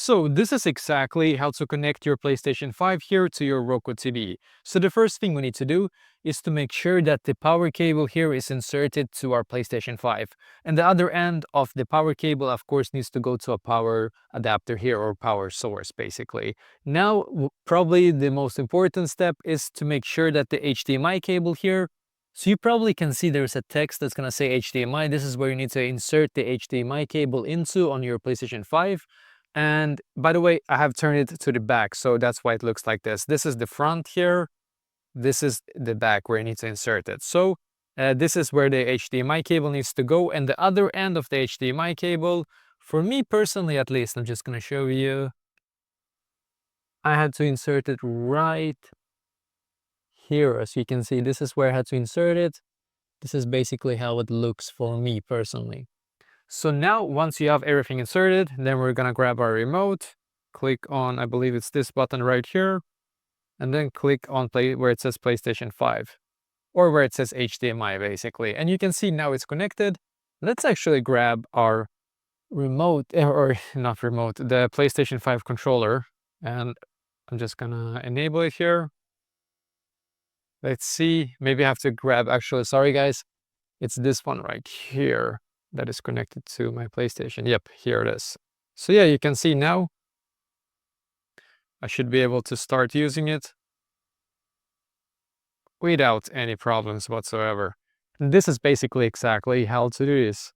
So this is exactly how to connect your PlayStation 5 here to your Roku TV. So the first thing we need to do is to make sure that the power cable here is inserted to our PlayStation 5. And the other end of the power cable, of course, needs to go to a power adapter here, or power source, basically. Now, probably the most important step is to make sure that the HDMI cable here, so you probably can see there's a text that's going to say HDMI. This is where you need to insert the HDMI cable into on your PlayStation 5. And by the way, I have turned it to the back, so that's why it looks like this. This is the front here. This is the back where you need to insert it. So this is where the HDMI cable needs to go. And the other end of the HDMI cable, for me personally at least, I'm just going to show you. I had to insert it right here. As you can see, this is where I had to insert it. This is basically how it looks for me personally. So now, once you have everything inserted, then we're gonna grab our remote, click on, I believe it's this button right here, and then click on play where it says PlayStation 5, or where it says HDMI basically. And you can see now it's connected. Let's actually grab our remote, or not remote, the PlayStation 5 controller, and I'm just gonna enable it here. Let's see, maybe I have to grab, actually, sorry guys, it's this one right here that is connected to my PlayStation. Yep, here it is. So yeah, you can see now I should be able to start using it without any problems whatsoever. And this is basically exactly how to do this.